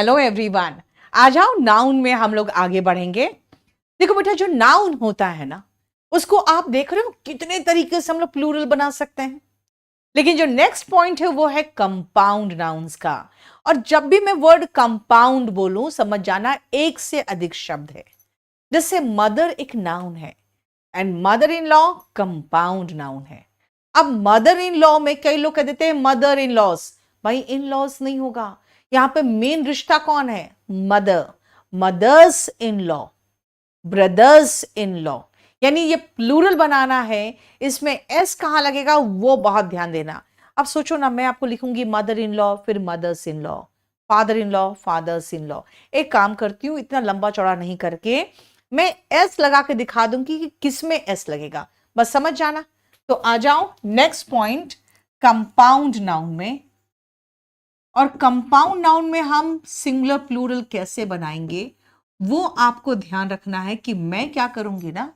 Hello everyone. आ जाओ, noun में हम लोग आगे बढ़ेंगे। देखो बेटा, जो नाउन होता है ना, उसको आप देख रहे हो कितने तरीके से हम लोग प्लूरल बना सकते हैं। लेकिन जो नेक्स्ट पॉइंट है वो है कंपाउंड नाउन्स का। और जब भी मैं वर्ड कंपाउंड बोलूं, समझ जाना एक से अधिक शब्द है। जैसे मदर एक नाउन है and mother in law compound noun है। अब मदर इन लॉ में कई लोग कह देते हैं मदर इन लॉस। भाई इन लॉस नहीं होगा। यहां पे मेन रिश्ता कौन है? Mother. Mother's in law, brothers in law. यानी ये प्लूरल बनाना है, इसमें एस कहां लगेगा वो बहुत ध्यान देना। अब सोचो ना, मैं आपको लिखूंगी मदर इन लॉ, फिर mothers in law, father in law, fathers in law. एक काम करती हूं, इतना लंबा चौड़ा नहीं करके मैं एस लगा के दिखा दूंगी कि किस में एस लगेगा, बस समझ जाना। तो आ जाओ नेक्स्ट पॉइंट, कंपाउंड नाउन में। और कंपाउंड नाउन में हम सिंगुलर प्लूरल कैसे बनाएंगे वो आपको ध्यान रखना है। कि मैं क्या करूंगी ना,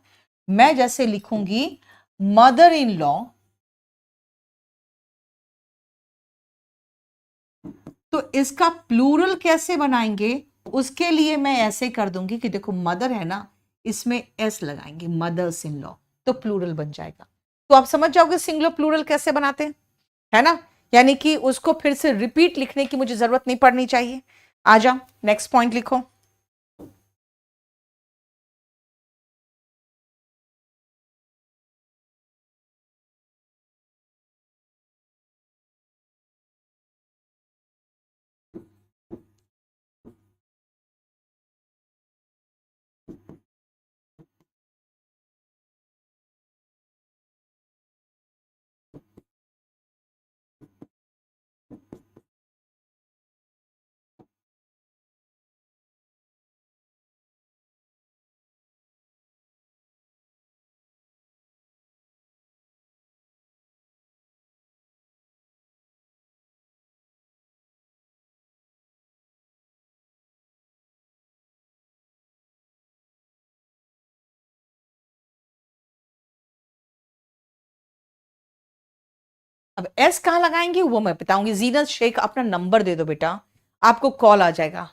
मैं जैसे लिखूंगी मदर इन लॉ, तो इसका प्लूरल कैसे बनाएंगे उसके लिए मैं ऐसे कर दूंगी कि देखो मदर है ना, इसमें एस लगाएंगे, मदर्स इन लॉ, तो प्लूरल बन जाएगा। तो आप समझ जाओगे सिंगुलर प्लूरल कैसे बनाते हैं, है ना। यानी कि उसको फिर से रिपीट लिखने की मुझे जरूरत नहीं पड़नी चाहिए। आ जाओ नेक्स्ट पॉइंट लिखो। अब एस कहां लगाएंगे वो मैं बताऊंगी। जीनत शेख, अपना नंबर दे दो बेटा, आपको कॉल आ जाएगा।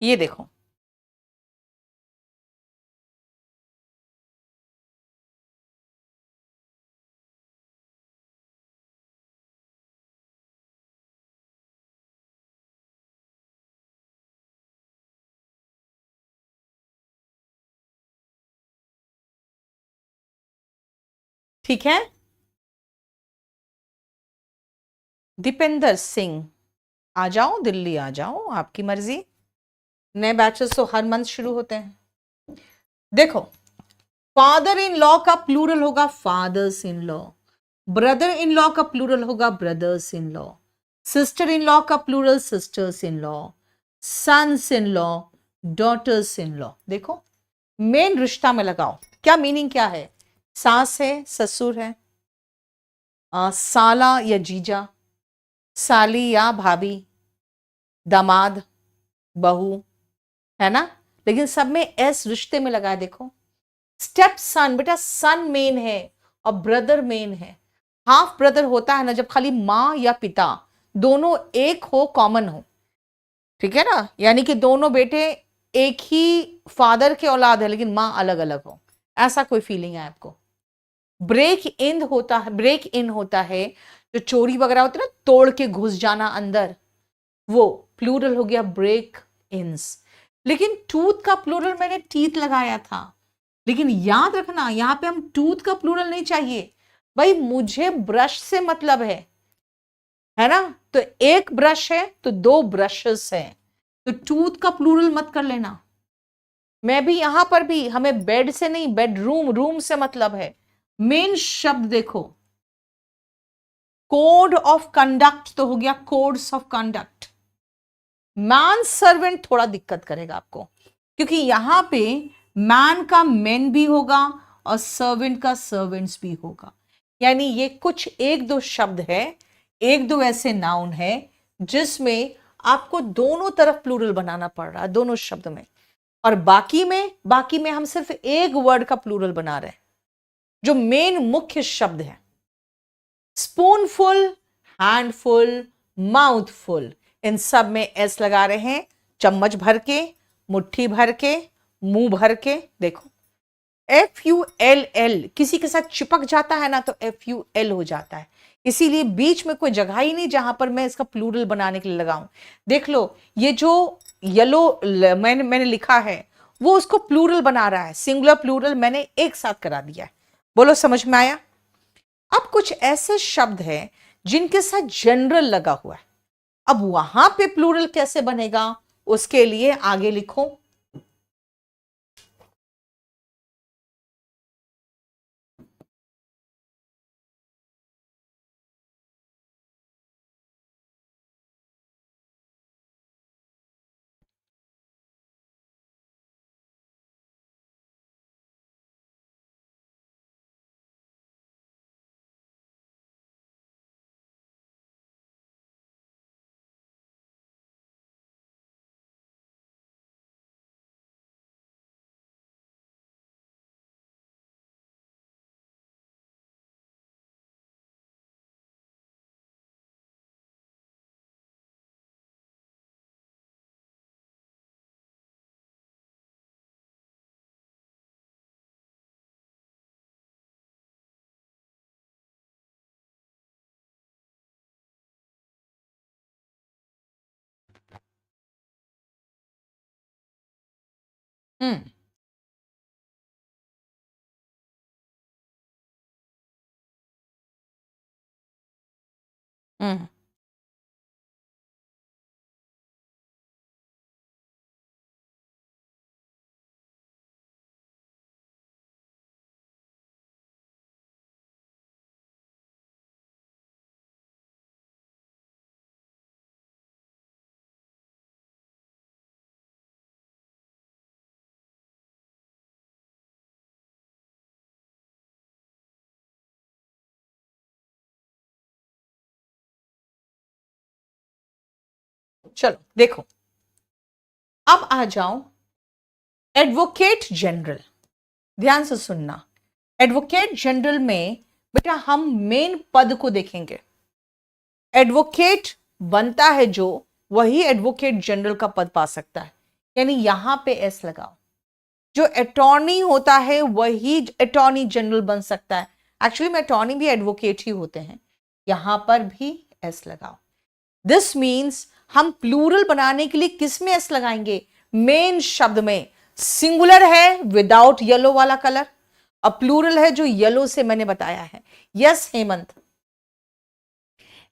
ये देखो, ठीक है। दीपेंद्र सिंह, आ जाओ दिल्ली, आ जाओ, आपकी मर्जी। नए बैचेस तो हर मंथ शुरू होते हैं। देखो, फादर इन लॉ का प्लूरल होगा fathers in law, brother in law का प्लूरल होगा brothers in law, sister in law का plural sisters in law, sons in law, daughters in law. देखो, मेन रिश्ता में लगाओ, क्या मीनिंग क्या है? सास है, ससुर है, साला या जीजा, साली या भाभी, दामाद, बहू, है ना। लेकिन सब में एस रिश्ते में लगा है। देखो, स्टेप सन, बेटा सन मेन है और ब्रदर मेन है। हाफ ब्रदर होता है ना जब खाली माँ या पिता दोनों एक हो, कॉमन हो, ठीक है ना, यानी कि दोनों बेटे एक ही फादर के औलाद है लेकिन माँ अलग अलग हो, ऐसा कोई फीलिंग है आपको? ब्रेक इन होता है जो चोरी वगैरह होती है ना, तोड़ के घुस जाना अंदर, वो प्लूरल हो गया ब्रेक इन्स। लेकिन टूथ का प्लूरल मैंने टीथ लगाया था, लेकिन याद रखना यहां पे हम टूथ का प्लूरल नहीं चाहिए भाई, मुझे ब्रश से मतलब है ना, तो एक ब्रश है तो दो ब्रशेस है, तो टूथ का प्लूरल मत कर लेना। मैं भी यहां पर भी हमें बेड से नहीं, बेडरूम, रूम से मतलब है। मेन शब्द देखो, कोड ऑफ कंडक्ट तो हो गया codes of conduct. Man servant थोड़ा दिक्कत करेगा आपको, क्योंकि यहां पे मैन का मैन भी होगा और सर्वेंट का सर्वेंट्स भी होगा, यानी ये कुछ एक दो शब्द है, एक दो ऐसे नाउन है जिसमें आपको दोनों तरफ प्लूरल बनाना पड़ रहा है, दोनों शब्द में। और बाकी में हम सिर्फ एक वर्ड का प्लूरल बना रहे हैं जो मेन मुख्य शब्द है। स्पूनफुल, हैंडफुल, माउथफुल, इन सब में एस लगा रहे हैं, चम्मच भर के, मुट्ठी भर के, मुंह भर के। देखो FULL किसी के साथ चिपक जाता है ना तो FUL हो जाता है, इसीलिए बीच में कोई जगह ही नहीं जहां पर मैं इसका प्लूरल बनाने के लिए लगाऊं। देख लो ये जो येलो मैंने लिखा है वो उसको प्लूरल बना रहा है, सिंगुलर प्लूरल मैंने एक साथ करा दिया है। बोलो समझ में आया? अब कुछ ऐसे शब्द हैं जिनके साथ जनरल लगा हुआ है, अब वहां पे प्लूरल कैसे बनेगा उसके लिए आगे लिखो। हम्म हम्म चलो देखो, अब आ जाओ एडवोकेट जनरल। ध्यान से सुनना, एडवोकेट जनरल में बेटा हम मेन पद को देखेंगे। एडवोकेट बनता है जो, वही एडवोकेट जनरल का पद पा सकता है, यानी यहां पे एस लगाओ। जो अटॉर्नी होता है वही अटॉर्नी जनरल बन सकता है, एक्चुअली में अटॉर्नी भी एडवोकेट ही होते हैं, यहां पर भी एस लगाओ। दिस मीन्स हम प्लूरल बनाने के लिए किस में एस लगाएंगे? मेन शब्द में। सिंगुलर है विदाउट येलो वाला कलर, और प्लूरल है जो येलो से मैंने बताया है। यस हेमंत।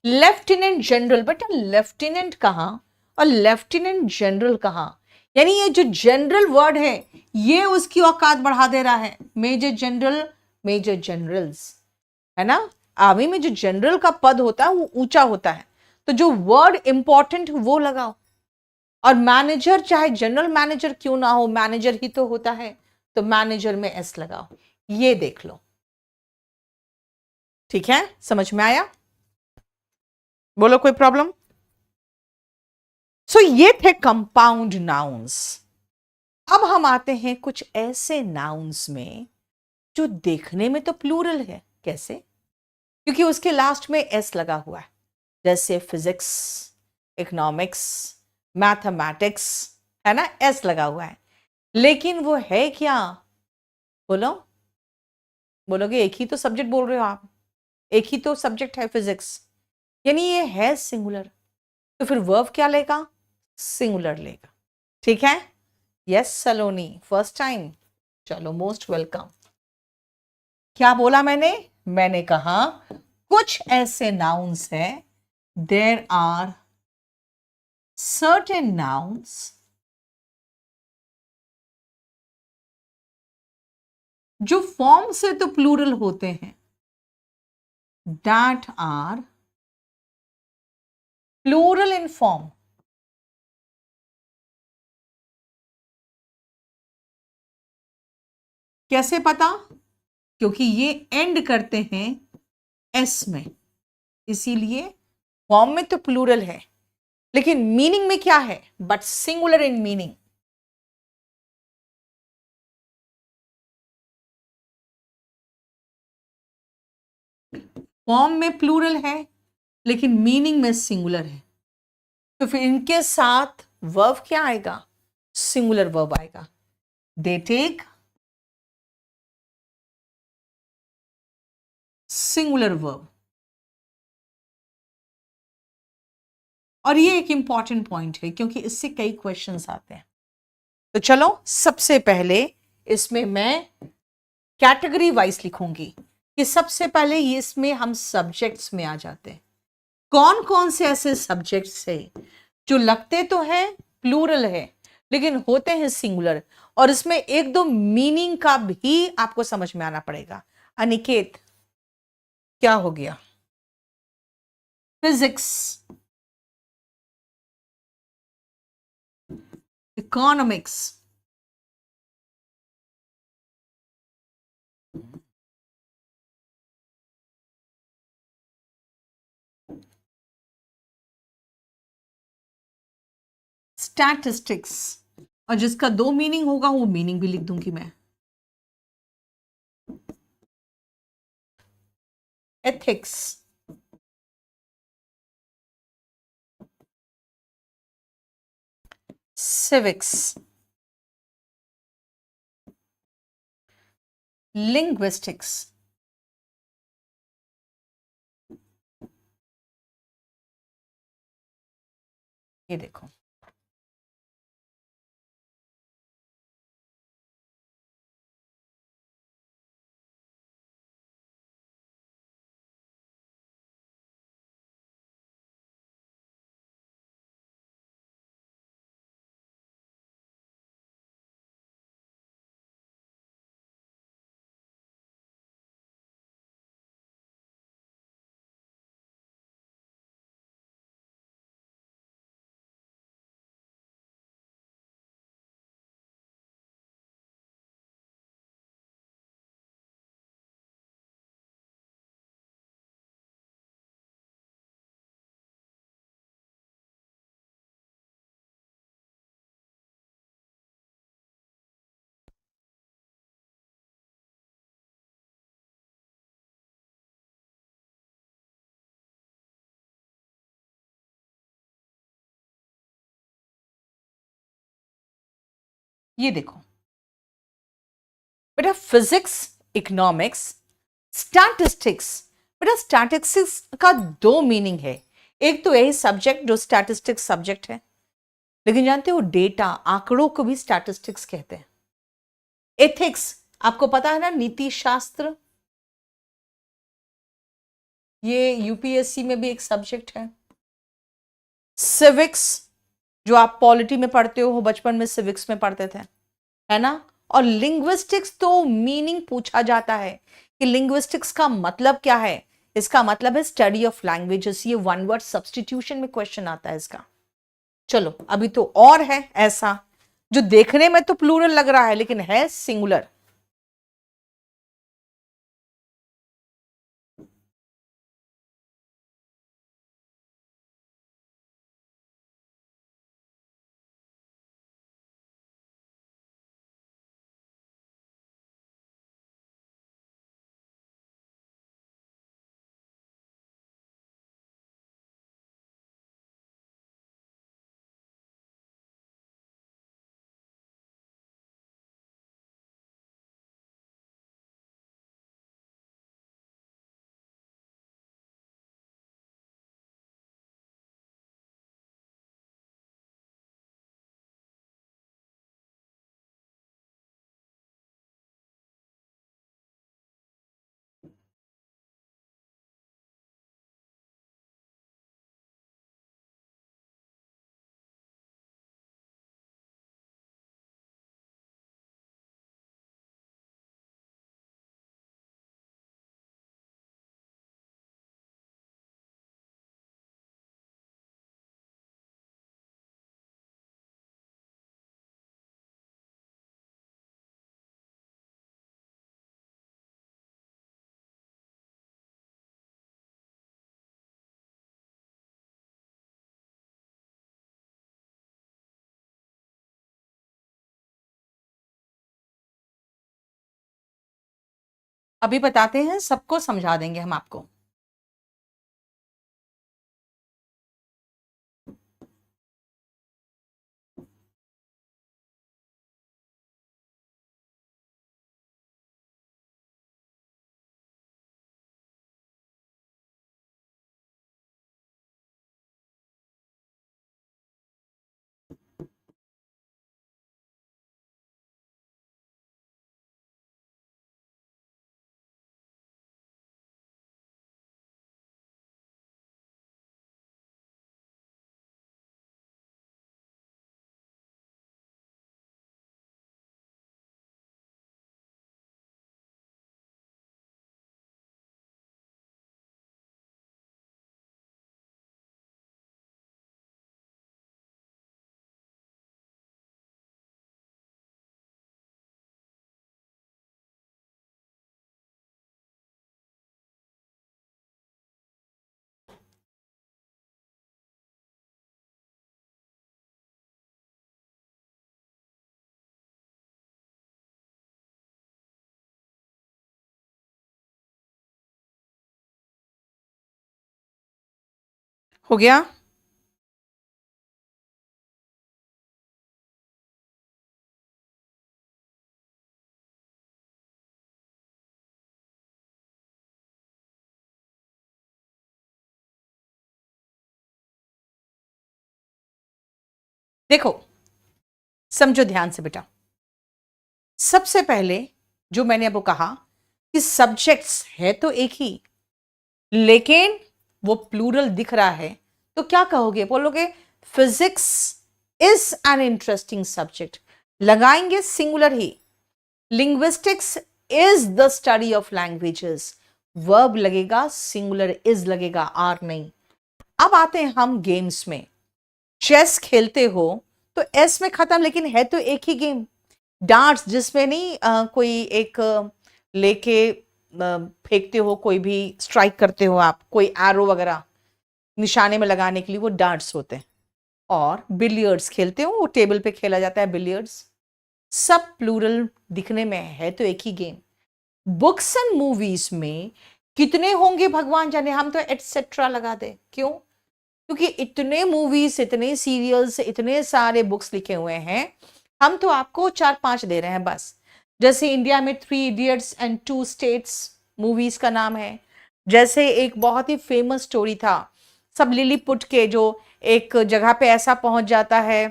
लेफ्टिनेंट जनरल, बेटा लेफ्टिनेंट कहां और लेफ्टिनेंट जनरल कहां? यानी ये जो जनरल वर्ड है ये उसकी औकात बढ़ा दे रहा है। मेजर जनरल, मेजर जनरल्स, है ना, आर्मी में जो जनरल का पद होता है वो ऊंचा होता है, तो जो वर्ड इंपॉर्टेंट वो लगाओ। और मैनेजर चाहे जनरल मैनेजर क्यों ना हो, मैनेजर ही तो होता है, तो मैनेजर में एस लगाओ। ये देख लो, ठीक है, समझ में आया? बोलो कोई प्रॉब्लम? सो ये थे कंपाउंड नाउन्स। अब हम आते हैं कुछ ऐसे नाउन्स में जो देखने में तो प्लूरल है। कैसे? क्योंकि उसके लास्ट में एस लगा हुआ है, जैसे फिजिक्स, इकोनॉमिक्स, मैथमेटिक्स, है ना, एस लगा हुआ है। लेकिन वो है क्या? बोलो, बोलोगे एक ही तो सब्जेक्ट बोल रहे हो आप, एक ही तो सब्जेक्ट है फिजिक्स, यानी ये है सिंगुलर, तो फिर वर्ब क्या लेगा? सिंगुलर लेगा। ठीक है? यस सलोनी, फर्स्ट टाइम, चलो मोस्ट वेलकम। क्या बोला मैंने? मैंने कहा कुछ ऐसे नाउन्स हैं, देर आर सर्टेन नाउन्स जो फॉर्म से तो प्लूरल होते हैं, that are plural in form. कैसे पता? क्योंकि ये एंड करते हैं एस में, इसीलिए फॉर्म में तो प्लूरल है, लेकिन मीनिंग में क्या है? But singular in meaning. Form में प्लूरल है, लेकिन मीनिंग में सिंगुलर है, तो फिर इनके साथ वर्ब क्या आएगा? सिंगुलर वर्ब आएगा। They take singular verb. और ये एक इंपॉर्टेंट पॉइंट है, क्योंकि इससे कई क्वेश्चंस आते हैं। तो चलो सबसे पहले इसमें मैं कैटेगरी वाइज लिखूंगी कि सबसे पहले ये इसमें हम सब्जेक्ट्स में आ जाते हैं। कौन कौन से ऐसे सब्जेक्ट्स है जो लगते तो है प्लूरल है, लेकिन होते हैं सिंगुलर, और इसमें एक दो मीनिंग का भी आपको समझ में आना पड़ेगा। अनिकेत, क्या हो गया? फिजिक्स, इकोनॉमिक्स, स्टैटिस्टिक्स, और जिसका दो मीनिंग होगा वो मीनिंग भी लिख दूंगी मैं। एथिक्स, सिविक्स, लिंग्विस्टिक्स, ये देखो, ये देखो बेटा, फिजिक्स, इकोनॉमिक्स, स्टैटिस्टिक्स। बेटा स्टैटिस्टिक्स का दो मीनिंग है, एक तो यही सब्जेक्ट जो स्टैटिस्टिक्स सब्जेक्ट है, लेकिन जानते हो डेटा, आंकड़ों को भी स्टैटिस्टिक्स कहते हैं। एथिक्स, आपको पता है ना, नीति शास्त्र, ये यूपीएससी में भी एक सब्जेक्ट है। सिविक्स, जो आप पॉलिटी में पढ़ते हो, बचपन में सिविक्स में पढ़ते थे, है ना। और लिंग्विस्टिक्स तो मीनिंग पूछा जाता है कि लिंग्विस्टिक्स का मतलब क्या है। इसका मतलब है स्टडी ऑफ लैंग्वेजेस। ये वन वर्ड सब्सटीट्यूशन में क्वेश्चन आता है इसका। चलो अभी तो और है ऐसा जो देखने में तो प्लूरल लग रहा है लेकिन है सिंगुलर। अभी बताते हैं, सबको समझा देंगे हम आपको। हो गया? देखो, समझो ध्यान से बेटा। सबसे पहले जो मैंने आपको कहा कि सब्जेक्ट्स है तो एक ही, लेकिन वो प्लूरल दिख रहा है, तो क्या कहोगे? बोलोगे physics is an interesting subject, लगाएंगे सिंगुलर ही। Linguistics is the study of languages, verb लगेगा, सिंगुलर इज लगेगा, आर नहीं। अब आते हैं हम गेम्स में। चेस खेलते हो तो एस में खत्म, लेकिन है तो एक ही गेम। डार्ट्स जिसमें नहीं कोई एक लेके फेंकते हो, कोई भी स्ट्राइक करते हो आप, कोई एरो वगैरह निशाने में लगाने के लिए, वो डार्ट्स होते हैं। और बिलियर्ड्स खेलते हो, वो टेबल पे खेला जाता है बिलियर्ड्स। सब प्लूरल दिखने में है तो एक ही गेम। बुक्स एंड मूवीज में कितने होंगे भगवान जाने, हम तो एटसेट्रा लगा दे। क्यों? क्योंकि इतने मूवीज, इतने सीरियल्स, इतने सारे बुक्स लिखे हुए हैं, हम तो आपको 4-5 दे रहे हैं बस। जैसे इंडिया में 3 इडियट्स एंड 2 स्टेट्स मूवीज का नाम है। जैसे एक बहुत ही फेमस स्टोरी था, सब लिलीपुट के, जो एक जगह पे ऐसा पहुंच जाता है,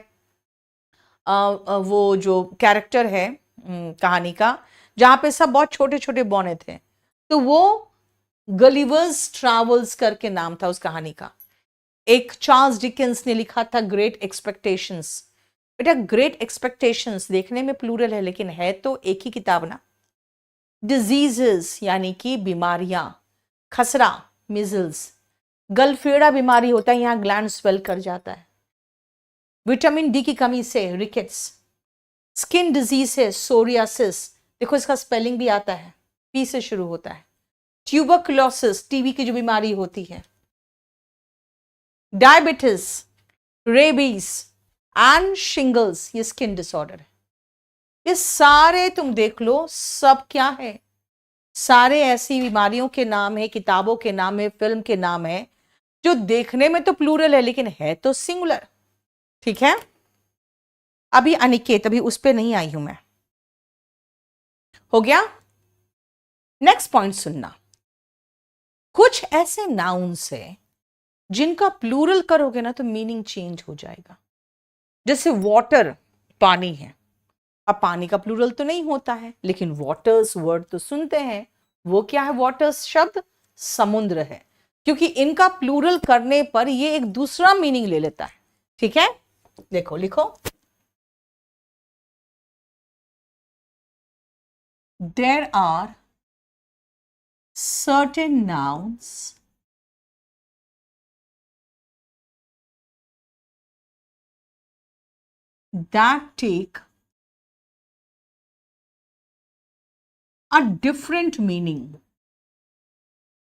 वो जो कैरेक्टर है कहानी का, जहां पे सब बहुत छोटे छोटे बौने थे, तो वो गलिवर्स ट्रैवल्स करके नाम था उस कहानी का। एक चार्ल्स डिकेंस ने लिखा था ग्रेट एक्सपेक्टेशंस। बेटा, ग्रेट एक्सपेक्टेशंस देखने में प्लूरल है, लेकिन है तो एक ही किताब ना। डिजीजेस यानी कि बीमारियां, खसरा, मिजल्स, गलफेड़ा बीमारी होता है, यहां ग्लैंड स्वेल कर जाता है। विटामिन डी की कमी से रिकेट्स। स्किन डिजीज है सोरियासिस, देखो इसका स्पेलिंग भी आता है, पी से शुरू होता है। ट्यूबरकुलोसिस, टीबी की जो बीमारी होती है। डायबिटीज, रेबीज एंड शिंगल्स, ये स्किन डिसऑर्डर है। ये सारे तुम देख लो, सब क्या है? सारे ऐसी बीमारियों के नाम है, किताबों के नाम है, फिल्म के नाम है, जो देखने में तो प्लूरल है लेकिन है तो सिंगुलर। ठीक है? अभी अनिकेत, अभी उस पर नहीं आई हूं मैं। हो गया? नेक्स्ट पॉइंट सुनना। कुछ ऐसे नाउन्स है जिनका प्लूरल करोगे ना तो मीनिंग चेंज हो जाएगा। जैसे वाटर, पानी है। अब पानी का प्लूरल तो नहीं होता है, लेकिन वाटर्स वर्ड तो सुनते हैं। वो क्या है? वाटर्स शब्द समुद्र है, क्योंकि इनका प्लूरल करने पर ये एक दूसरा मीनिंग ले लेता है। ठीक है? देखो, लिखो। There are certain nouns that take a different meaning,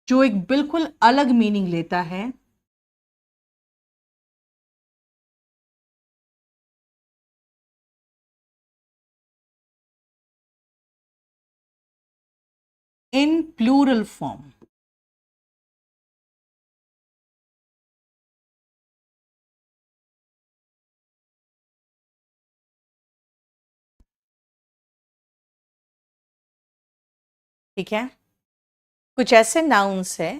जो एक बिल्कुल अलग मीनिंग लेता है इन प्लूरल फॉर्म। ठीक है, कुछ ऐसे नाउन्स है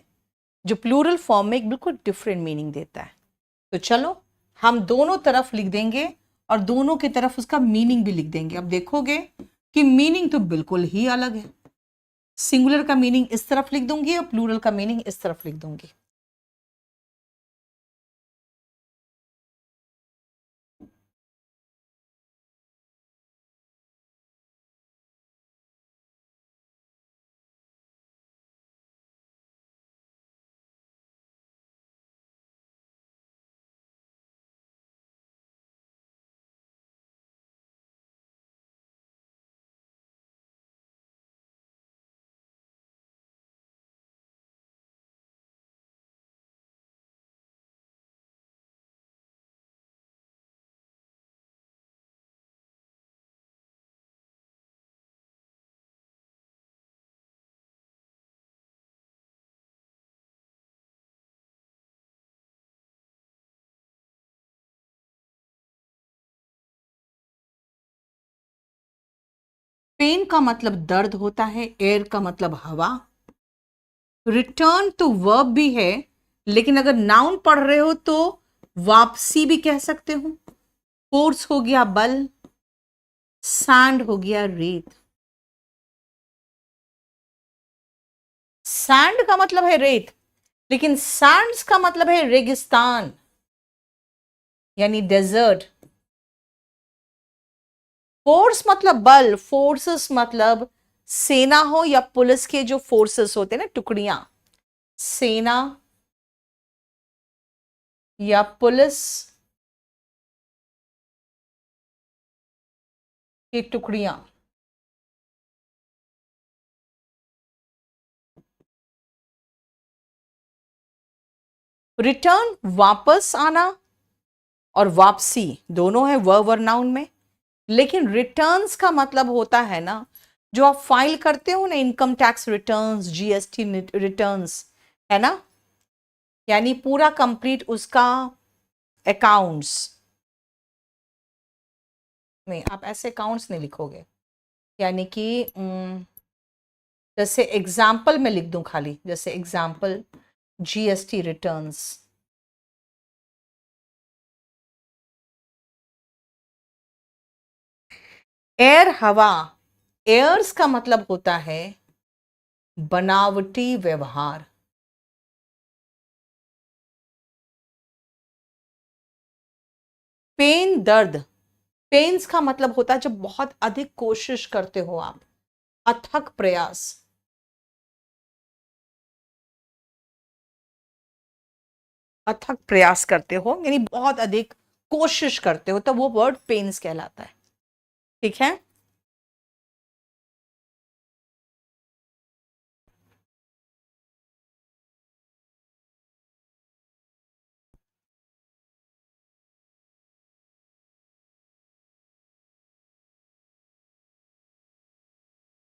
जो प्लूरल फॉर्म में एक बिल्कुल डिफरेंट मीनिंग देता है। तो चलो हम दोनों तरफ लिख देंगे और दोनों की तरफ उसका मीनिंग भी लिख देंगे। अब देखोगे कि मीनिंग तो बिल्कुल ही अलग है। सिंगुलर का मीनिंग इस तरफ लिख दूंगी और प्लूरल का मीनिंग इस तरफ लिख दूंगी। पेन का मतलब दर्द होता है, एयर का मतलब हवा। रिटर्न तो वर्ब भी है, लेकिन अगर नाउन पढ़ रहे हो तो वापसी भी कह सकते हो। फोर्स हो गया बल, सैंड हो गया रेत। सैंड का मतलब है रेत, लेकिन सैंड्स का मतलब है रेगिस्तान यानी डेजर्ट। फोर्स मतलब बल, फोर्सेस मतलब सेना हो या पुलिस के जो फोर्सेस होते हैं ना, टुकड़ियां, सेना या पुलिस की टुकड़ियां। रिटर्न वापस आना और वापसी दोनों है वर्ब और नाउन में। लेकिन रिटर्न्स का मतलब होता है ना, जो आप फाइल करते हो ना, income tax returns, GST returns, है ना, यानी पूरा कंप्लीट उसका अकाउंट्स। नहीं, आप ऐसे अकाउंट्स नहीं लिखोगे, यानी कि जैसे एग्जाम्पल में लिख दूं खाली, जैसे एग्जाम्पल जीएसटी रिटर्न्स। एयर हवा, एयर्स का मतलब होता है बनावटी व्यवहार। पेन दर्द, पेन्स का मतलब होता है जब बहुत अधिक कोशिश करते हो आप, अथक प्रयास। अथक प्रयास करते हो यानी बहुत अधिक कोशिश करते हो, तो वो वर्ड पेन्स कहलाता है। ठीक है,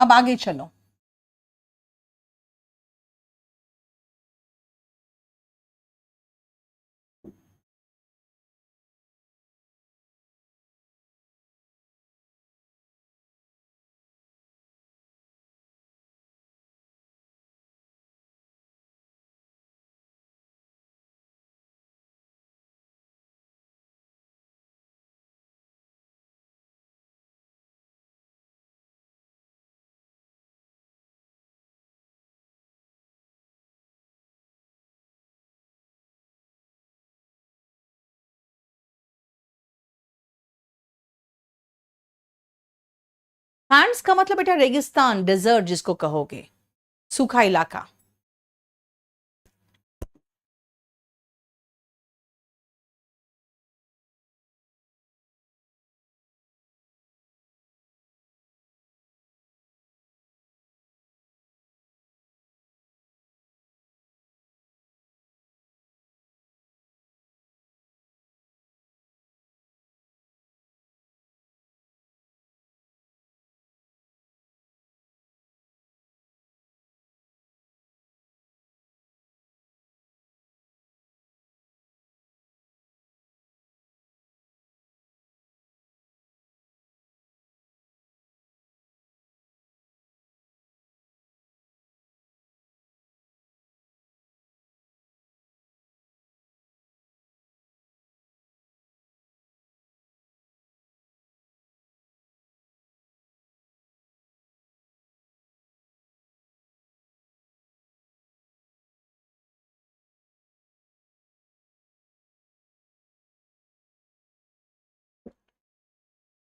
अब आगे चलो। हैंड्स का मतलब बेटा रेगिस्तान, डेजर्ट जिसको कहोगे, सूखा इलाका।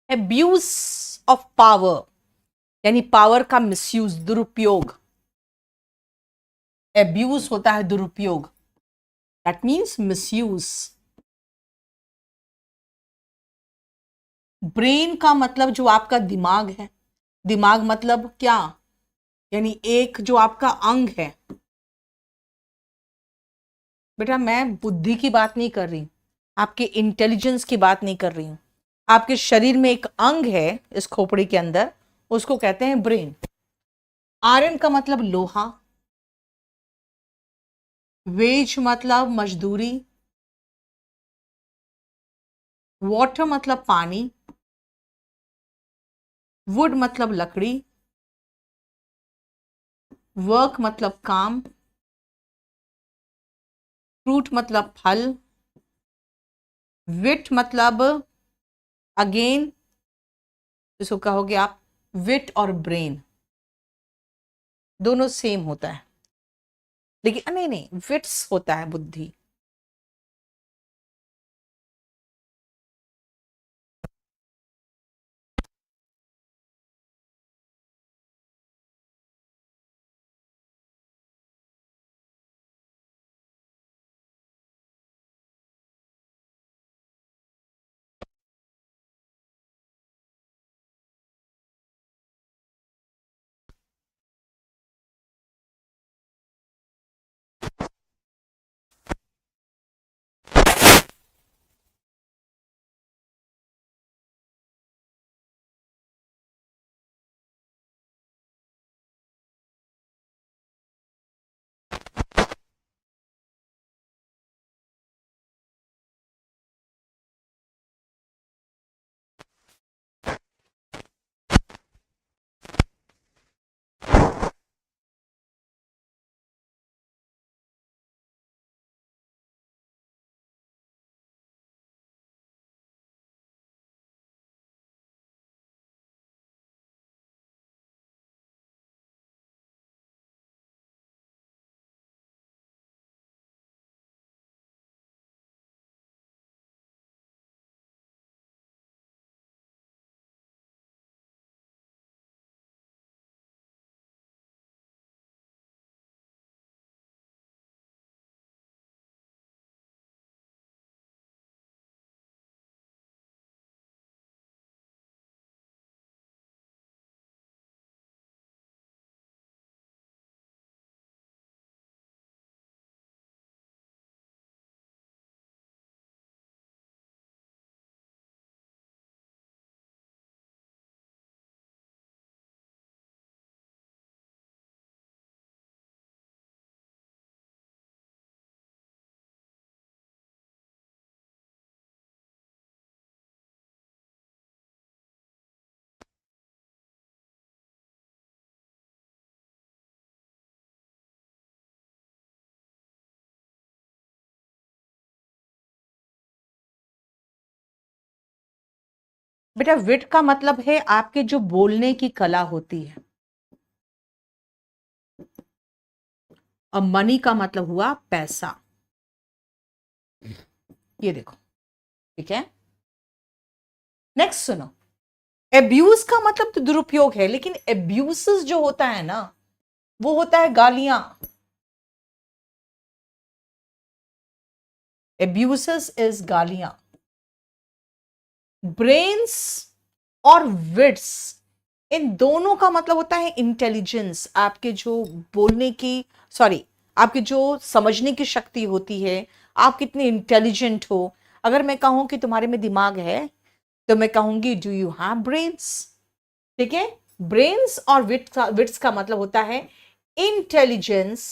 एब्यूज ऑफ पावर, यानी पावर का मिसयूज, दुरुपयोग। एब्यूज होता है दुरुपयोग, दैट मीन्स मिसयूज। ब्रेन का मतलब जो आपका दिमाग है, दिमाग मतलब क्या, यानी एक जो आपका अंग है। बेटा मैं बुद्धि की बात नहीं कर रही, आपके इंटेलिजेंस की बात नहीं कर रही हूं। आपके शरीर में एक अंग है इस खोपड़ी के अंदर, उसको कहते हैं ब्रेन। आयरन का मतलब लोहा, वेज मतलब मजदूरी, वाटर मतलब पानी, वुड मतलब लकड़ी, वर्क मतलब काम, फ्रूट मतलब फल, विट मतलब अगेन इसको कहोगे आप, विट और ब्रेन दोनों सेम होता है, लेकिन नहीं नहीं, विट्स होता है बुद्धि। बेटा विट का मतलब है आपके जो बोलने की कला होती है, और मनी का मतलब हुआ पैसा। ये देखो, ठीक है। नेक्स्ट सुनो, एब्यूज का मतलब तो दुरुपयोग है, लेकिन एब्यूसेस जो होता है ना, वो होता है गालियां। एब्यूसेस इज गालियां। ब्रेन्स और विट्स, इन दोनों का मतलब होता है इंटेलिजेंस, आपके जो बोलने की, सॉरी, आपकी जो समझने की शक्ति होती है, आप कितने इंटेलिजेंट हो। अगर मैं कहूं कि तुम्हारे में दिमाग है, तो मैं कहूंगी डू यू हैव ब्रेन्स। ठीक है, ब्रेन्स और विट्स का मतलब होता है इंटेलिजेंस।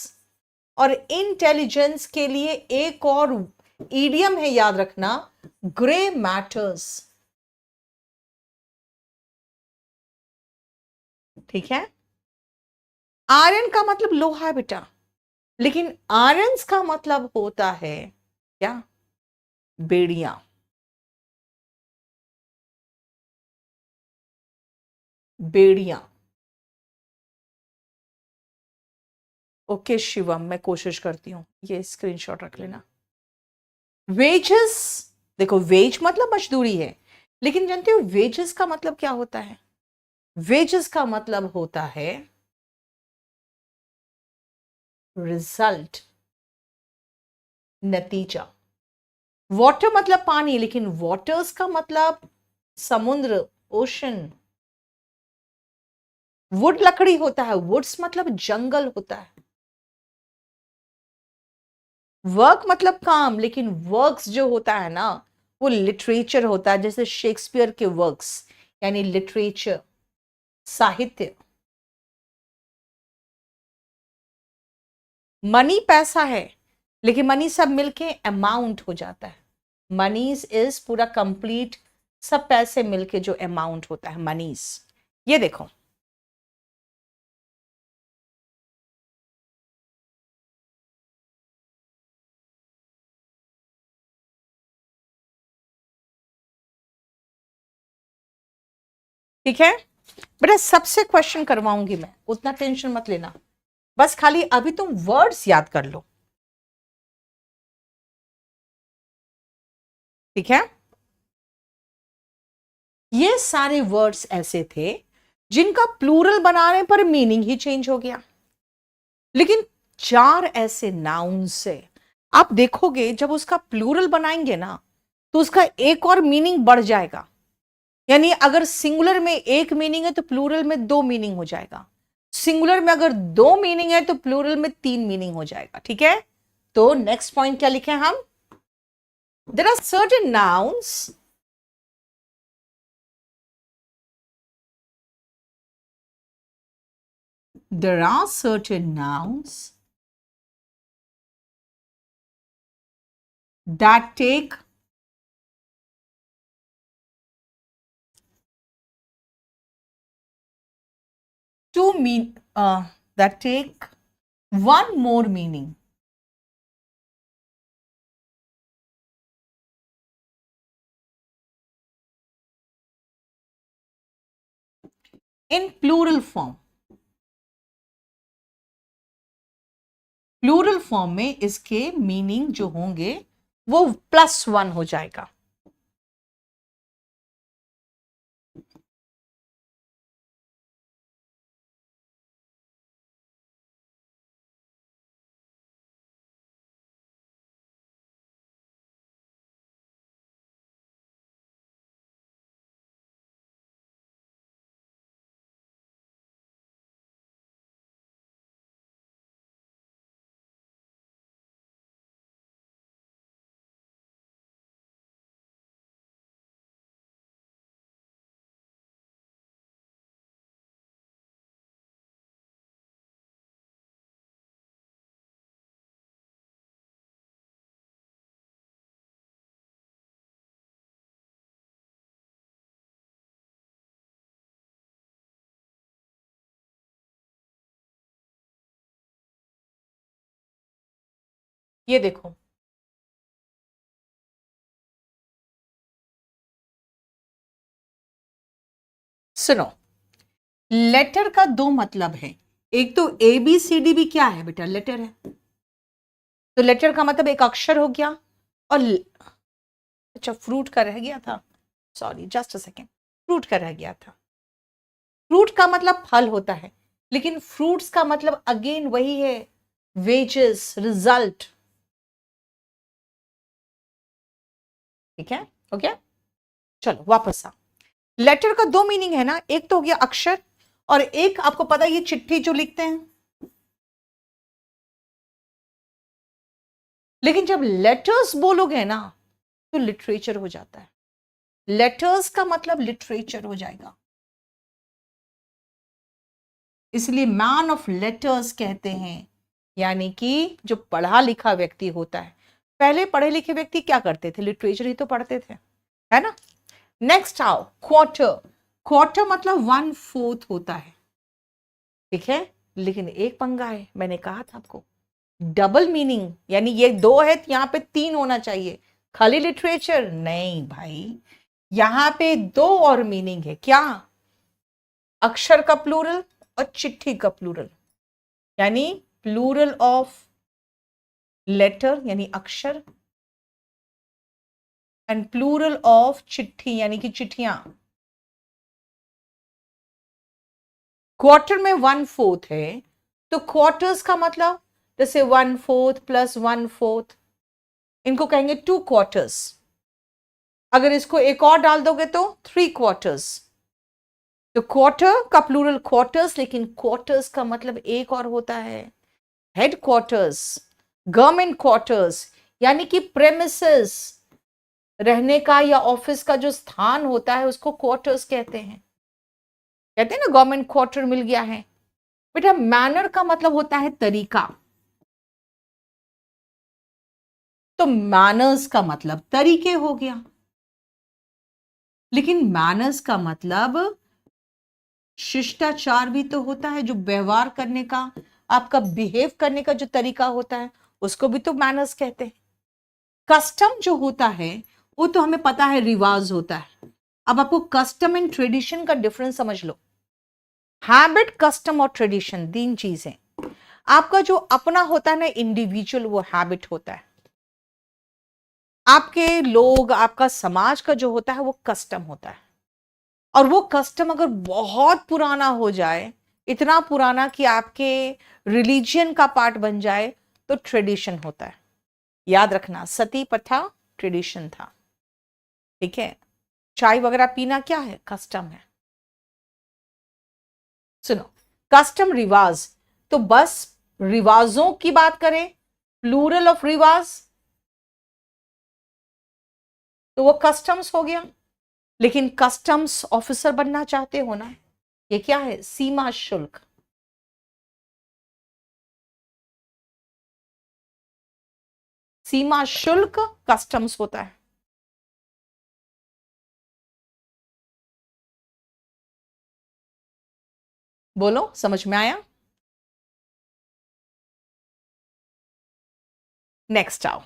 और इंटेलिजेंस के लिए एक और ईडियम है, याद रखना, ग्रे मैटर्स। ठीक है, आयरन का मतलब लोहा है बेटा, लेकिन आयरन्स का मतलब होता है क्या, बेड़ियां। बेड़ियां। ओके शिवम, मैं कोशिश करती हूं, ये स्क्रीनशॉट रख लेना। वेजेस, देखो वेज मतलब मजदूरी है, लेकिन जानते हो वेजेस का मतलब क्या होता है? वेजेस का मतलब होता है रिजल्ट, नतीजा। वाटर मतलब पानी, लेकिन वाटर्स का मतलब समुद्र, ओशन। वुड लकड़ी होता है, वुड्स मतलब जंगल होता है। वर्क मतलब काम, लेकिन वर्क्स जो होता है ना वो लिटरेचर होता है, जैसे शेक्सपियर के वर्क्स, यानी लिटरेचर, साहित्य। मनी पैसा है, लेकिन मनी सब मिलके अमाउंट हो जाता है। मनीज इज पूरा कंप्लीट, सब पैसे मिलके जो अमाउंट होता है मनीज। ये देखो, ठीक है बेटा, सबसे क्वेश्चन करवाऊंगी मैं, उतना टेंशन मत लेना। बस खाली अभी तुम वर्ड्स याद कर लो, ठीक है। ये सारे वर्ड्स ऐसे थे जिनका प्लूरल बनाने पर मीनिंग ही चेंज हो गया। लेकिन चार ऐसे नाउन्स है, आप देखोगे जब उसका प्लूरल बनाएंगे ना तो उसका एक और मीनिंग बढ़ जाएगा। यानी अगर सिंगुलर में एक मीनिंग है तो प्लूरल में दो मीनिंग हो जाएगा। सिंगुलर में अगर दो मीनिंग है तो प्लूरल में तीन मीनिंग हो जाएगा, ठीक है। तो नेक्स्ट पॉइंट क्या लिखे हम? There are certain nouns there are certain nouns that take two mean that take one more meaning in plural form। Plural form में इसके मीनिंग जो होंगे वो +1 हो जाएगा। ये देखो, सुनो, लेटर का दो मतलब है। एक तो ए बी सी डी भी क्या है बेटा? लेटर है। तो लेटर का मतलब एक अक्षर हो गया। और अच्छा, फ्रूट का रह गया था, sorry just a second, fruit का रह गया था। फ्रूट का मतलब फल होता है, लेकिन फ्रूट्स का मतलब अगेन वही है, वेजेस, रिजल्ट, ठीक है। ओके, चलो वापस आ। लेटर का दो मीनिंग है ना, एक तो हो गया अक्षर, और एक आपको पता है ये चिट्ठी जो लिखते हैं। लेकिन जब लेटर्स बोलोगे ना तो लिटरेचर हो जाता है। लेटर्स का मतलब लिटरेचर हो जाएगा। इसलिए मैन ऑफ लेटर्स कहते हैं, यानी कि जो पढ़ा लिखा व्यक्ति होता है। पहले पढ़े लिखे व्यक्ति क्या करते थे? लिटरेचर ही तो पढ़ते थे, है ना। नेक्स्ट आओ, क्वार्टर। क्वार्टर मतलब 1/4 होता है, ठीक है। लेकिन एक पंगा है, मैंने कहा था आपको, डबल मीनिंग, यानी ये दो है तो यहां पे तीन होना चाहिए। खाली लिटरेचर नहीं भाई, यहां पे दो और मीनिंग है। क्या? अक्षर का प्लूरल और चिट्ठी का प्लूरल, यानी प्लूरल ऑफ लेटर यानी अक्षर, एंड प्लूरल ऑफ चिट्ठी यानी कि चिट्ठियां। क्वार्टर में 1/4 है, तो क्वार्टर्स का मतलब जैसे 1/4 प्लस 1/4, इनको कहेंगे 2 क्वार्टर्स। अगर इसको एक और डाल दोगे तो 3 क्वार्टर्स। तो क्वार्टर का प्लूरल क्वार्टर्स, लेकिन क्वार्टर्स का मतलब एक और होता है हेड क्वार्टर्स, गवर्नमेंट क्वार्टर्स, यानी कि प्रेमिसेस, रहने का या ऑफिस का जो स्थान होता है उसको क्वार्टर्स कहते हैं। कहते हैं ना गवर्नमेंट क्वार्टर मिल गया है। बेटा मैनर का मतलब होता है तरीका, तो मैनर्स का मतलब तरीके हो गया, लेकिन मैनर्स का मतलब शिष्टाचार भी तो होता है, जो व्यवहार करने का, आपका बिहेव करने का जो तरीका होता है उसको भी तो मैनर्स कहते हैं। कस्टम जो होता है वो तो हमें पता है रिवाज होता है। अब आपको कस्टम एंड ट्रेडिशन का डिफरेंस समझ लो। हैबिट, कस्टम और ट्रेडिशन 3 चीजें। आपका जो अपना होता है ना इंडिविजुअल, वो हैबिट होता है। आपके लोग, आपका समाज का जो होता है वो कस्टम होता है। और वो कस्टम अगर बहुत पुराना हो जाए, इतना पुराना कि आपके रिलीजियन का पार्ट बन जाए, तो ट्रेडिशन होता है। याद रखना, सती प्रथा ट्रेडिशन था, ठीक है। चाय वगैरह पीना क्या है, कस्टम है। सुनो, कस्टम रिवाज, तो बस रिवाजों की बात करें, प्लूरल ऑफ रिवाज, तो वो कस्टम्स हो गया। लेकिन कस्टम्स ऑफिसर बनना चाहते हो ना, ये क्या है, सीमा शुल्क। सीमा शुल्क कस्टम्स होता है। बोलो, समझ में आया? नेक्स्ट आओ,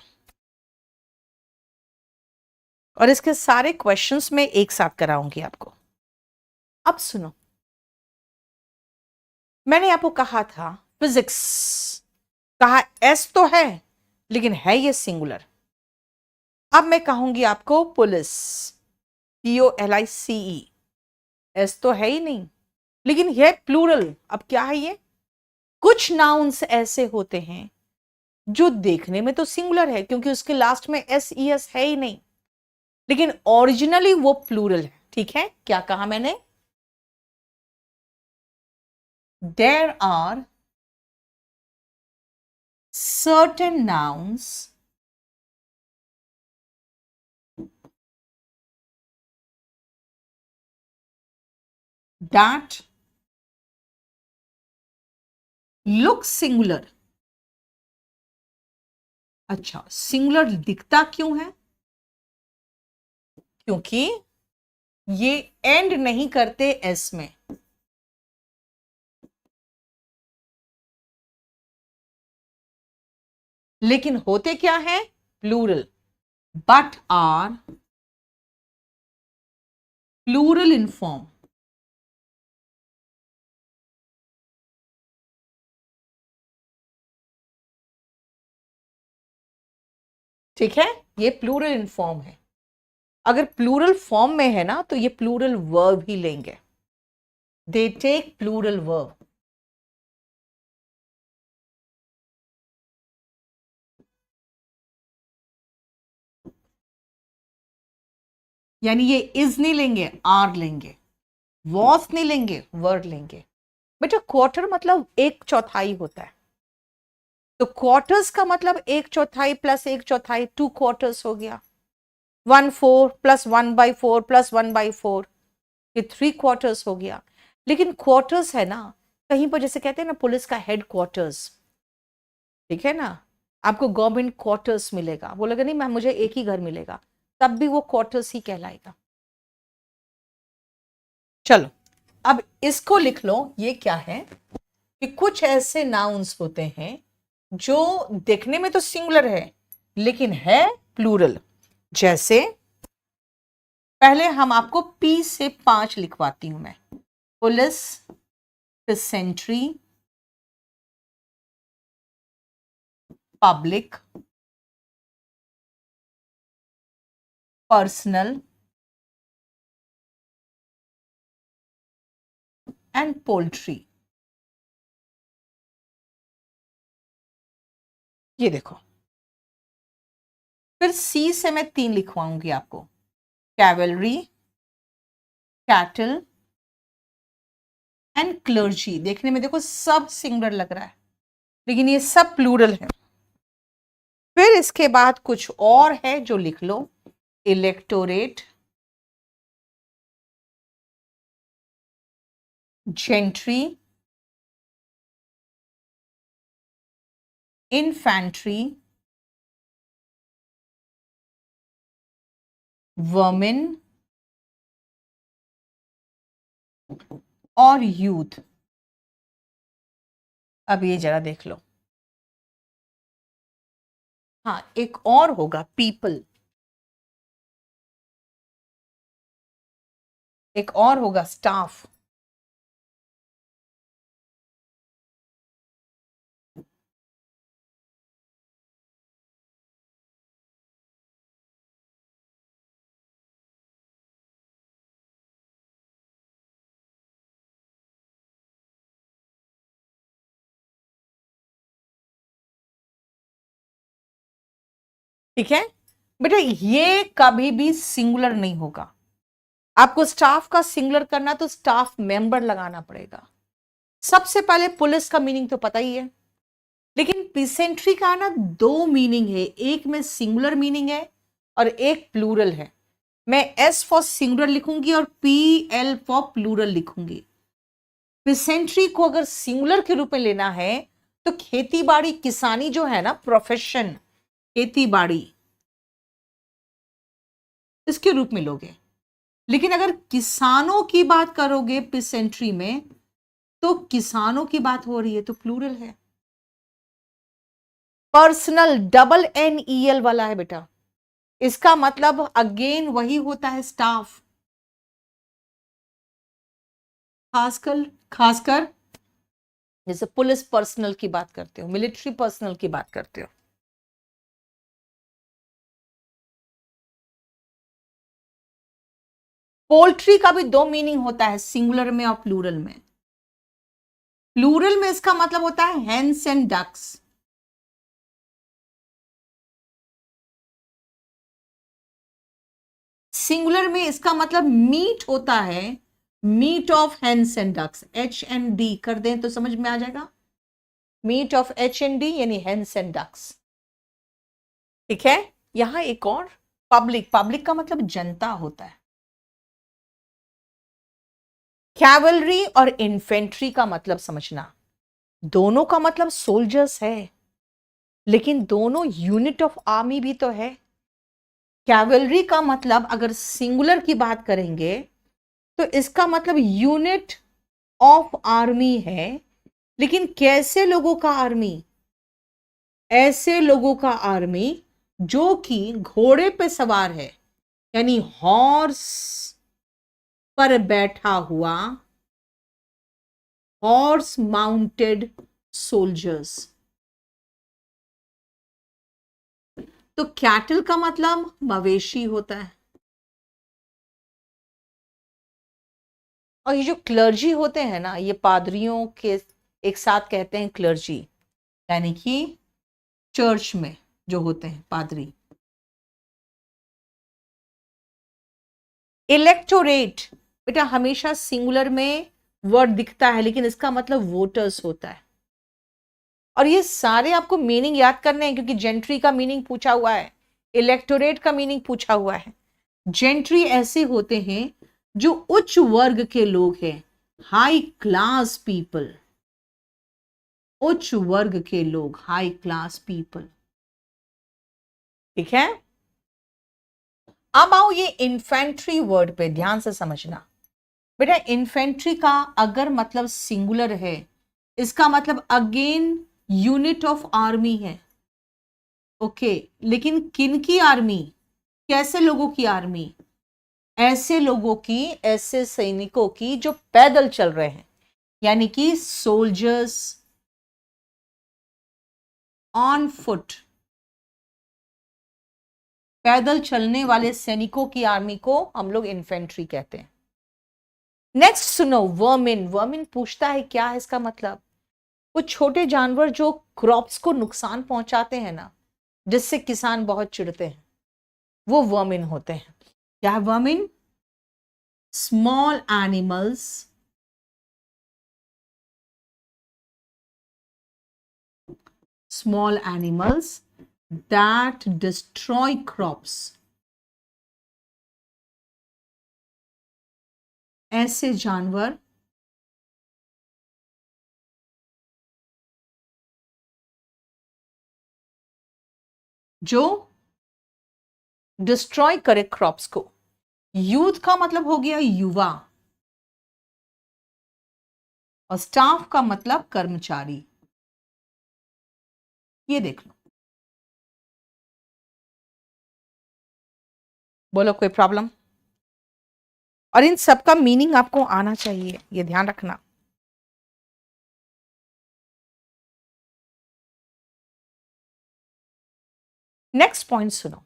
और इसके सारे क्वेश्चंस में एक साथ कराऊंगी आपको। अब सुनो, मैंने आपको कहा था फिजिक्स, कहा एस तो है लेकिन है ये सिंगुलर। अब मैं कहूंगी आपको पुलिस, POLICE, एस तो है ही नहीं, लेकिन यह प्लूरल। अब क्या है ये, कुछ नाउन्स ऐसे होते हैं जो देखने में तो सिंगुलर है क्योंकि उसके लास्ट में SES है ही नहीं, लेकिन ओरिजिनली वो प्लूरल है। ठीक है, क्या कहा मैंने, there are certain nouns that look singular। अच्छा, सिंगुलर दिखता क्यों है, क्योंकि ये एंड नहीं करते एस में। लेकिन होते क्या है, plural, but are plural in form. ठीक है, ये प्लूरल इन फॉर्म है। अगर प्लूरल फॉर्म में है ना तो ये प्लूरल वर्ब ही लेंगे, दे टेक प्लूरल वर्ब। यानी ये इज नहीं लेंगे, आर लेंगे, वॉस नहीं लेंगे, वर्ड लेंगे। बेटा क्वार्टर मतलब 1/4 होता है, तो क्वार्टर्स का मतलब 1/4 प्लस 1/4, 2 क्वार्टर्स हो गया। 1/4 प्लस 1/4 प्लस 1/4, ये 3 क्वार्टर्स हो गया। लेकिन क्वार्टर्स है ना, कहीं पर जैसे कहते हैं ना पुलिस का हेड क्वार्टर्स, ठीक है ना, आपको गवर्नमेंट क्वार्टर्स मिलेगा, बोलेगा नहीं मैम मुझे एक ही घर मिलेगा, तब भी वो क्वार्टर्स ही कहलाएगा। चलो, अब इसको लिख लो, ये क्या है कि कुछ ऐसे नाउन्स होते हैं जो देखने में तो सिंगुलर है लेकिन है प्लूरल। जैसे पहले हम आपको P से 5 लिखवाती हूं मैं, पुलिस, फिर sentry, public, personnel and poultry. ये देखो, फिर सी से मैं 3 लिखवाऊंगी आपको, कैवलरी, कैटल एंड क्लर्जी। देखने में देखो सब सिंगुलर लग रहा है, लेकिन ये सब प्लूरल है। फिर इसके बाद कुछ और है जो लिख लो, इलेक्टोरेट, जेंट्री, इन्फैंट्री, वर्मिन और यूथ। अब ये जरा देख लो, हाँ एक और होगा, पीपल, एक और होगा स्टाफ, ठीक है बेटा। ये कभी भी सिंगुलर नहीं होगा। आपको स्टाफ का सिंगुलर करना तो स्टाफ मेंबर लगाना पड़ेगा। सबसे पहले पुलिस का मीनिंग तो पता ही है, लेकिन पिसेंट्री का ना 2 मीनिंग है, एक में सिंगुलर मीनिंग है और एक प्लूरल है। मैं एस फॉर सिंगुलर लिखूंगी और पी एल फॉर प्लूरल लिखूंगी। पिसेंट्री को अगर सिंगुलर के रूप में लेना है तो खेती बाड़ी, किसानी जो है ना, प्रोफेशन खेती बाड़ी, इसके रूप में लोगे। लेकिन अगर किसानों की बात करोगे पिसेंट्री में, तो किसानों की बात हो रही है तो प्लूरल है। Personnel double N E L वाला है बेटा, इसका मतलब अगेन वही होता है, स्टाफ। खासकर खासकर जैसे पुलिस पर्सनल की बात करते हो, मिलिट्री पर्सनल की बात करते हो। पोल्ट्री का भी 2 मीनिंग होता है, सिंगुलर में और प्लूरल में। प्लूरल में इसका मतलब होता है हेन्स एंड डक्स। सिंगुलर में इसका मतलब मीट होता है, meat of hens and ducks. H and D कर दें तो समझ में आ जाएगा, meat of H and D यानी हेन्स एंड डक्स। ठीक है। यहां एक और, पब्लिक, पब्लिक का मतलब जनता होता है। कैवलरी और इन्फेंट्री का मतलब समझना, दोनों का मतलब सोल्जर्स है, लेकिन दोनों यूनिट ऑफ आर्मी भी तो है। कैवलरी का मतलब अगर सिंगुलर की बात करेंगे तो इसका मतलब यूनिट ऑफ आर्मी है, लेकिन कैसे लोगों का आर्मी? ऐसे लोगों का आर्मी जो कि घोड़े पे सवार है, यानी हॉर्स पर बैठा हुआ, हॉर्स माउंटेड सोल्जर्स। तो कैटल का मतलब मवेशी होता है। और ये जो क्लर्जी होते हैं ना, ये पादरियों के एक साथ कहते हैं क्लर्जी, यानी कि चर्च में जो होते हैं पादरी। इलेक्टोरेट बेटा हमेशा सिंगुलर में वर्ड दिखता है, लेकिन इसका मतलब वोटर्स होता है। और ये सारे आपको मीनिंग याद करने हैं, क्योंकि जेंट्री का मीनिंग पूछा हुआ है, इलेक्टोरेट का मीनिंग पूछा हुआ है। जेंट्री ऐसे होते हैं जो उच्च वर्ग के लोग हैं, हाई क्लास पीपल, उच्च वर्ग के लोग, हाई क्लास पीपल। ठीक है। अब आओ ये इन्फेंट्री वर्ड पे ध्यान से समझना। बेटा इन्फेंट्री का अगर मतलब सिंगुलर है, इसका मतलब अगेन यूनिट ऑफ आर्मी है। ओके, लेकिन किन की आर्मी? कैसे लोगों की आर्मी? ऐसे लोगों की, ऐसे सैनिकों की जो पैदल चल रहे हैं, यानी कि सोल्जर्स ऑन फुट। पैदल चलने वाले सैनिकों की आर्मी को हम लोग इन्फेंट्री कहते हैं। नेक्स्ट सुनो, वर्मिन। वर्मिन पूछता है क्या है इसका मतलब? वो छोटे जानवर जो क्रॉप्स को नुकसान पहुंचाते हैं ना, जिससे किसान बहुत चिढ़ते हैं, वो वर्मिन होते हैं। क्या है vermin? Small animals that destroy crops। ऐसे जानवर जो डिस्ट्रॉय करे क्रॉप्स को। यूथ का मतलब हो गया युवा, और स्टाफ का मतलब कर्मचारी। ये देख लो। बोलो कोई प्रॉब्लम? और इन सब का मीनिंग आपको आना चाहिए, ये ध्यान रखना। नेक्स्ट पॉइंट सुनो।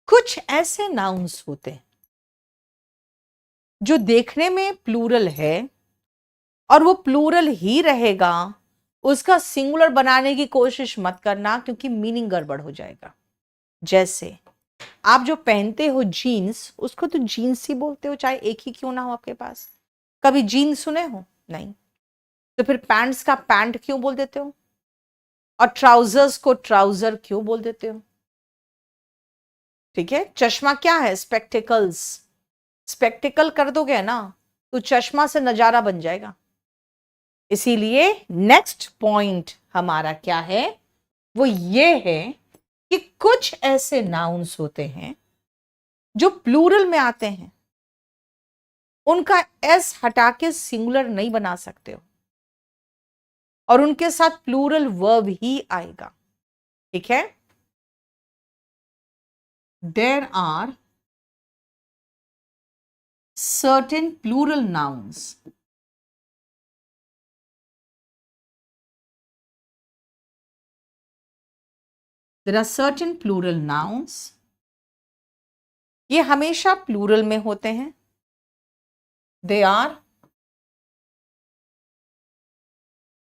कुछ ऐसे नाउन्स होते हैं जो देखने में प्लूरल है, और वो प्लूरल ही रहेगा, उसका सिंगुलर बनाने की कोशिश मत करना, क्योंकि मीनिंग गड़बड़ हो जाएगा। जैसे आप जो पहनते हो जीन्स, उसको तो जीन्स ही बोलते हो, चाहे एक ही क्यों ना हो आपके पास। कभी जीन्स सुने हो? नहीं। तो फिर पैंट्स का पैंट क्यों बोल देते हो? और ट्राउजर्स को ट्राउजर क्यों बोल देते हो? ठीक है। चश्मा क्या है? स्पेक्टिकल्स। स्पेक्टिकल कर दोगे ना तो चश्मा से नजारा बन जाएगा। इसीलिए नेक्स्ट पॉइंट हमारा क्या है? वो ये है कि कुछ ऐसे नाउन्स होते हैं जो प्लूरल में आते हैं, उनका एस हटा के सिंगुलर नहीं बना सकते हो, और उनके साथ प्लूरल वर्ब ही आएगा। ठीक है। There are certain plural nouns ये हमेशा प्लूरल में होते हैं। They are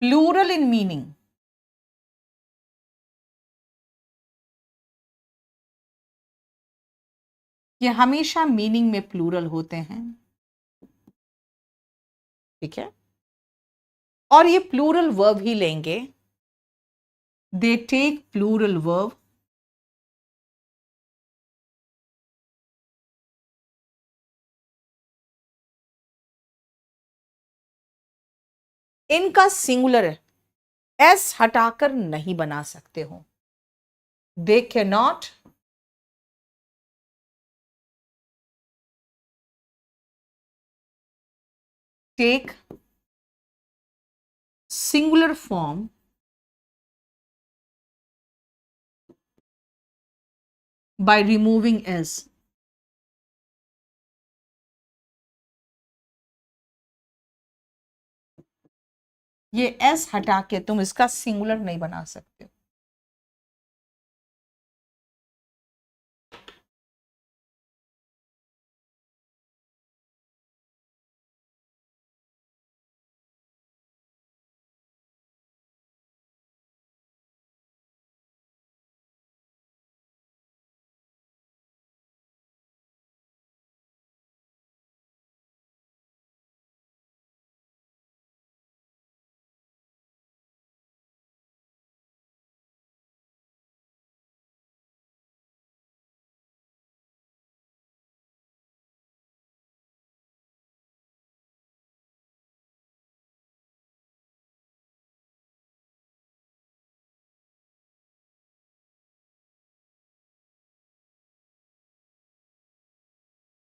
plural in meaning. ये हमेशा मीनिंग में प्लूरल होते हैं। ठीक है। और ये प्लूरल वर्ब ही लेंगे। They take plural verb. इनका सिंगुलर एस हटाकर नहीं बना सकते हो। They can not take singular form by removing s। ये s हटा के तुम इसका सिंगुलर नहीं बना सकते हो।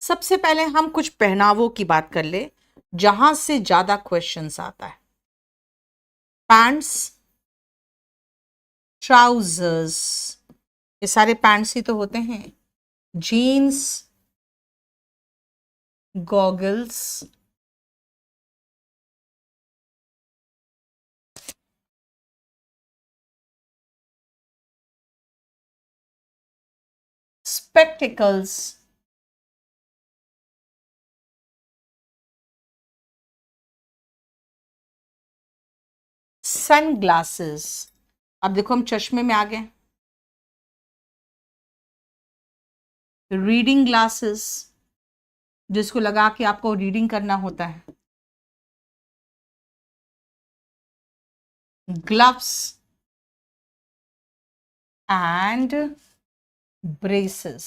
सबसे पहले हम कुछ पहनावों की बात कर ले, जहां से ज्यादा क्वेश्चंस आता है। पैंट्स, ट्राउजर्स, ये सारे पैंट्स ही तो होते हैं। Jeans, goggles, spectacles, sunglasses. अब देखो हम चश्मे में आ गए. रीडिंग ग्लासेस, जिसको लगा के आपको रीडिंग करना होता है. ग्लव्स एंड ब्रेसेस,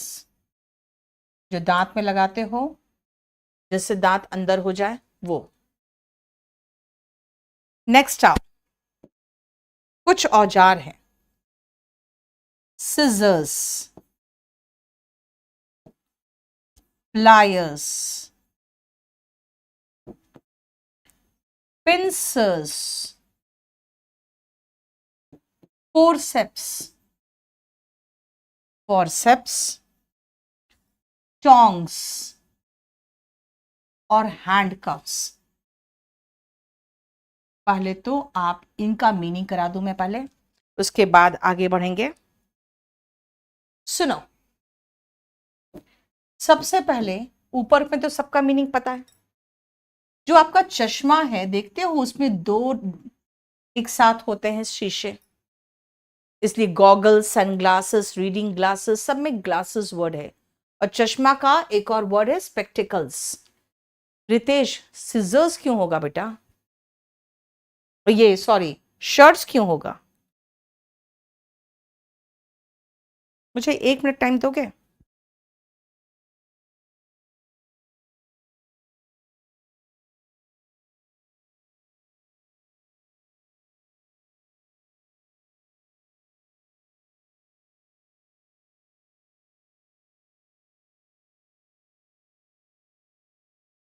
जो दांत में लगाते हो जिससे दांत अंदर हो जाए वो. नेक्स्ट आप कुछ औजार हैं. Scissors, pliers, pincers, forceps, tongs और handcuffs. पहले तो आप इनका मीनिंग करा दूं मैं पहले, उसके बाद आगे बढ़ेंगे. सुनो, सबसे पहले ऊपर में तो सबका मीनिंग पता है. जो आपका चश्मा है देखते हो उसमें दो एक साथ होते हैं शीशे, इसलिए गॉगल, सनग्लासेस, रीडिंग ग्लासेस, सब में ग्लासेस वर्ड है. और चश्मा का एक और वर्ड है स्पेक्टिकल्स. रितेश, सिजर्स क्यों होगा बेटा? ये सॉरी, शर्ट्स क्यों होगा? मुझे 1 मिनट टाइम दोगे?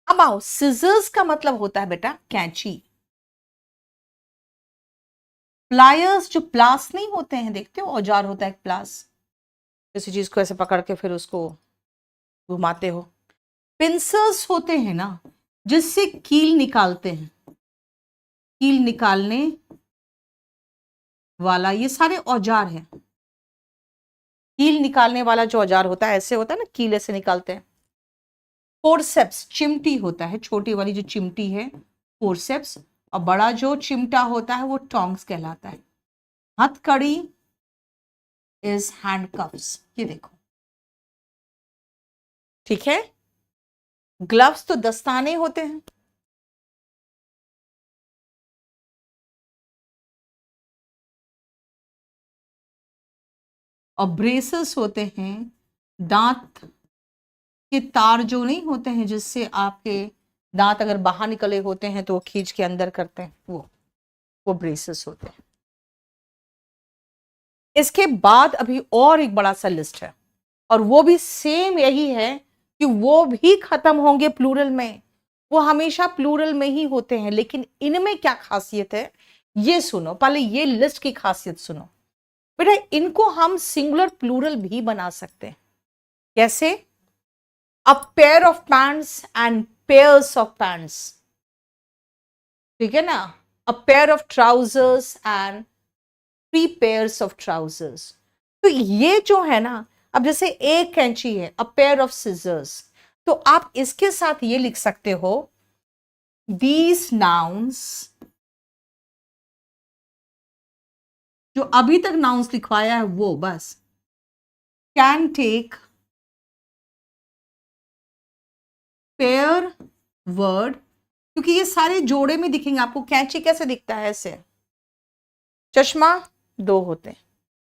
अब आओ, सिजर्स का मतलब होता है बेटा कैंची. प्लायर्स, जो प्लास नहीं होते हैं, देखते हो औजार होता है प्लास, किसी चीज को ऐसे पकड़ के फिर उसको घुमाते हो. पिंसर्स होते हैं ना, जिससे कील निकालते हैं, कील निकालने वाला, ये सारे औजार हैं. कील निकालने वाला जो औजार होता है ऐसे होता है ना, कील ऐसे निकालते हैं. फोर्सेप्स, चिमटी होता है, छोटी वाली जो चिमटी है फोर्सेप्स, और बड़ा जो चिमटा होता है वो टोंग्स कहलाता है. हथकड़ी इज हैंडकफ्स, ये देखो, ठीक है. ग्लव्स तो दस्ताने होते हैं. और ब्रेसेस होते हैं दांत के तार जो नहीं होते हैं, जिससे आपके दांत अगर बाहर निकले होते हैं तो वो खींच के अंदर करते हैं, वो ब्रेसेस होते हैं. इसके बाद अभी और एक बड़ा सा लिस्ट है, और वो भी सेम यही है कि वो भी खत्म होंगे प्लूरल में. वो हमेशा प्लूरल में ही होते हैं, लेकिन इनमें क्या खासियत है ये सुनो. पहले ये लिस्ट की खासियत सुनो बेटा. इनको हम सिंगुलर प्लूरल भी बना सकते हैं. कैसे? A pair of pants and pairs of pants, ठीक है ना. A pair of trousers and 3 pairs of trousers. तो ये जो है ना, अब जैसे एक कैंची है, अ पेयर ऑफ सिजर्स, तो आप इसके साथ ये लिख सकते हो, दीज नाउन्स, जो अभी तक नाउन्स लिखवाया है वो बस, कैन टेक पेयर वर्ड, क्योंकि ये सारे जोड़े में दिखेंगे आपको. कैंची कैसे दिखता है? ऐसे. चश्मा 2 होते हैं,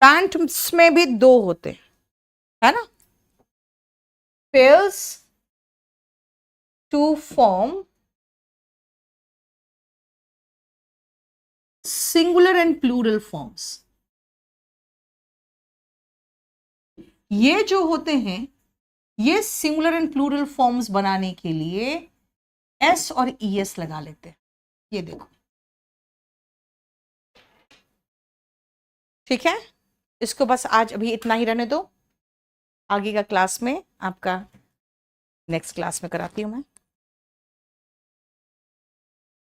पैंट्स में भी 2 होते हैं, है ना. Pairs to form singular and plural forms. ये जो होते हैं, ये सिंगुलर एंड प्लूरल फॉर्म्स बनाने के लिए एस और ईएस लगा लेते हैं. ये देखो, ठीक है. इसको बस आज अभी इतना ही रहने दो. आगे का क्लास में आपका नेक्स्ट क्लास में कराती हूं मैं.